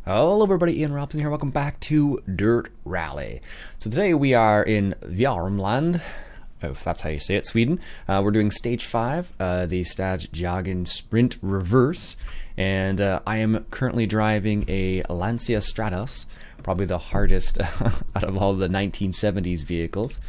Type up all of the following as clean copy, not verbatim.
Hello everybody, Ian Robson here, welcome back to dirtrally. So today we are in Värmland, if that's how you say it, Sweden. We're doing stage 5, the Jagen Sprint Reverse, and I am currently driving a Lancia Stratos, probably the hardest out of all the 1970s vehicles.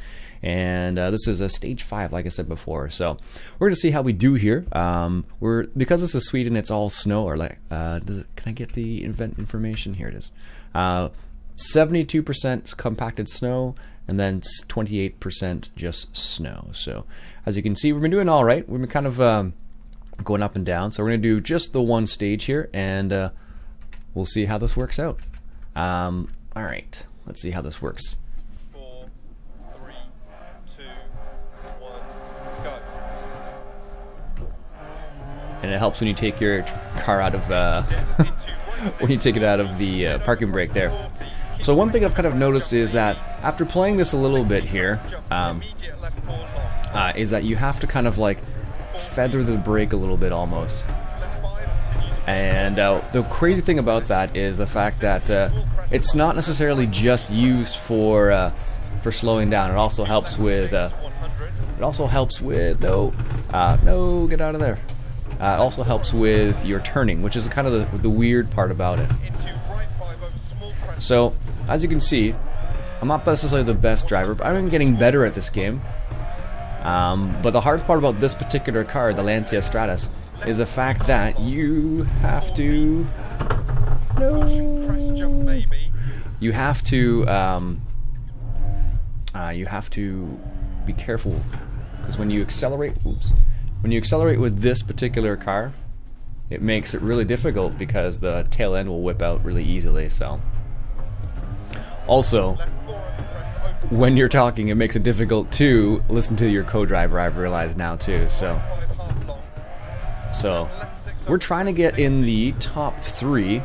And this is a stage 5, like I said before. So we're gonna see how we do here. Because this is Sweden, it's all snow. Or like, can I get the event information? Here it is. 72% compacted snow, and then 28% just snow. So as you can see, we've been doing all right. We've been kind of going up and down. So we're gonna do just the one stage here, and we'll see how this works out. All right, let's see how this works. And it helps when you take your car out of when you take it out of the parking brake there. So one thing I've kind of noticed is that after playing this a little bit here, is that you have to kind of like feather the brake a little bit almost. And the crazy thing about that is the fact that it's not necessarily just used for slowing down. It also helps with no, get out of there. It also helps with your turning, which is kind of the weird part about it. So, as you can see, I'm not necessarily the best driver, but I'm getting better at this game. But the hardest part about this particular car, the Lancia Stratos, is the fact that you have to... You have to be careful, because when you accelerate... When you accelerate with this particular car, it makes it really difficult because the tail end will whip out really easily. So, also, when you're talking, it makes it difficult to listen to your co-driver. I've realized now too. So, we're trying to get in the top 3.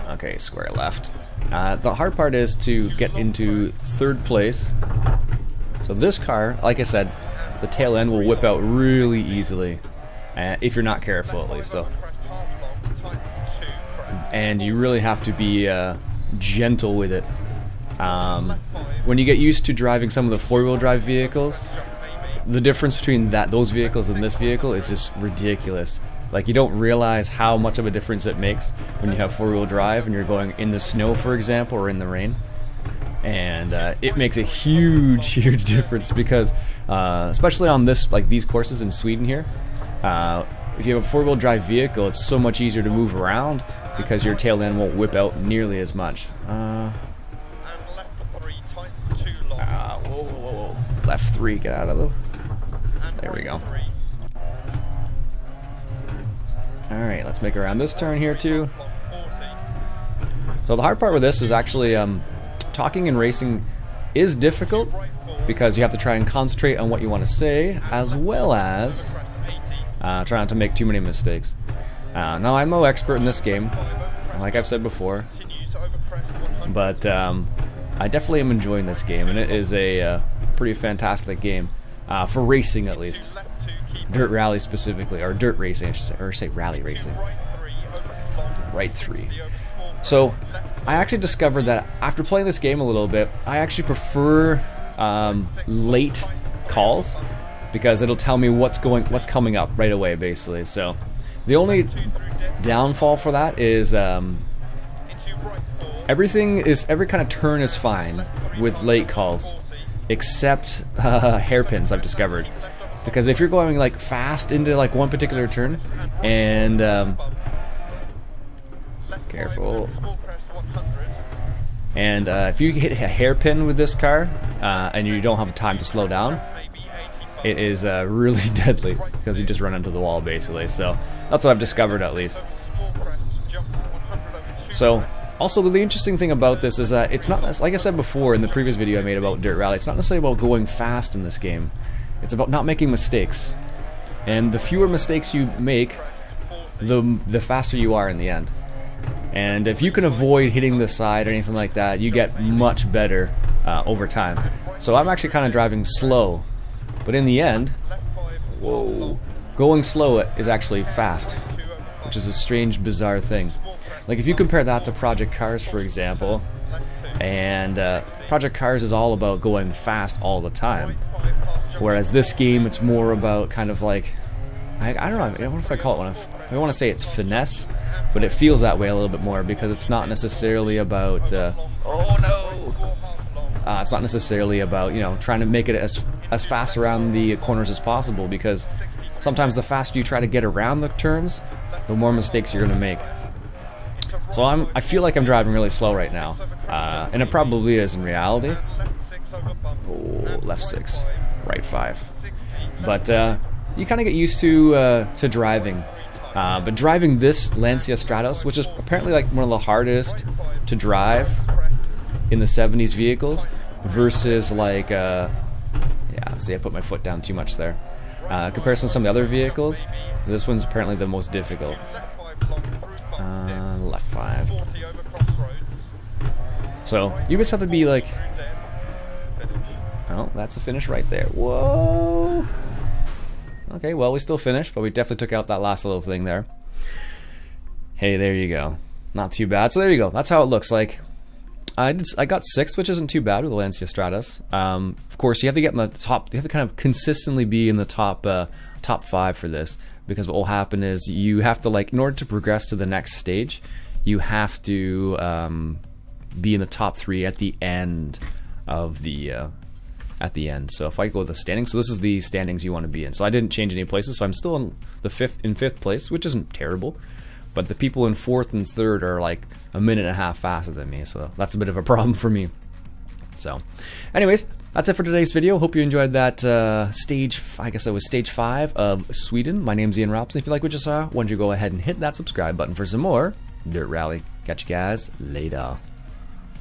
Okay, square left. The hard part is to get into 3rd place. So this car, like I said, the tail end will whip out really easily, if you're not careful at least. So, and you really have to be gentle with it. When you get used to driving some of the 4-wheel drive vehicles, the difference between those vehicles and this vehicle is just ridiculous. Like, you don't realize how much of a difference it makes when you have 4-wheel drive and you're going in the snow, for example, or in the rain. And it makes a huge difference because especially on these courses in Sweden here, if you have a 4-wheel drive vehicle, it's so much easier to move around because your tail end won't whip out nearly as much. Whoa. Left 3, get out of the... There we go. Alright, let's make around this turn here too. So the hard part with this is actually talking and racing is difficult because you have to try and concentrate on what you want to say, as well as try not to make too many mistakes. Now, I'm no expert in this game, like I've said before, but I definitely am enjoying this game, and it is a pretty fantastic game for racing, at least. Dirt rally specifically, or dirt racing, I should say, or say rally racing. Right 3. So, I actually discovered that after playing this game a little bit, I actually prefer late calls because it'll tell me what's coming up right away, basically. So, the only downfall for that is every kind of turn is fine with late calls, except hairpins. I've discovered, because if you're going like fast into like one particular turn and careful. And if you hit a hairpin with this car and you don't have time to slow down, it is really deadly because you just run into the wall basically. So that's what I've discovered, at least. So also the interesting thing about this is that it's not, like I said before in the previous video I made about Dirt Rally, it's not necessarily about going fast in this game. It's about not making mistakes. And the fewer mistakes you make, the faster you are in the end. And if you can avoid hitting the side or anything like that, you get much better over time. So I'm actually kind of driving slow, but in the end, whoa, going slow is actually fast. which is a strange, bizarre thing. Like if you compare that to Project Cars, for example, and Project Cars is all about going fast all the time, whereas this game it's more about kind of like, I don't know, what if I call it one? I want to say it's finesse, but it feels that way a little bit more because it's not necessarily about it's not necessarily about, you know, trying to make it as fast around the corners as possible, because sometimes the faster you try to get around the turns, the more mistakes you're going to make. So I feel like I'm driving really slow right now, and it probably is in reality. Oh, left 6, right 5. But you kind of get used to driving. But driving this Lancia Stratos, which is apparently like one of the hardest to drive in the 70s vehicles, versus like, yeah, see, I put my foot down too much there. Comparison to some of the other vehicles, this one's apparently the most difficult. Left 5. So you just have to be like, oh, that's the finish right there. Whoa. Okay, well, we still finished, but we definitely took out that last little thing there. Hey, there you go. Not too bad. So there you go. That's how it looks like. I got 6th, which isn't too bad with the Lancia Stratos. Of course, you have to get in the top. You have to kind of consistently be in the top 5 for this, because what will happen is you have to, like, in order to progress to the next stage, you have to be in the top 3 at the end of the end. So if I go with the standings, so this is the standings you want to be in. So I didn't change any places, so I'm still in the 5th place, which isn't terrible. But the people in 4th and 3rd are like a minute and a half faster than me, so that's a bit of a problem for me. So, anyways, that's it for today's video. Hope you enjoyed that stage, I guess it was stage 5 of Sweden. My name's Ian Robson. If you like what you saw, why don't you go ahead and hit that subscribe button for some more Dirt Rally. Catch you guys later.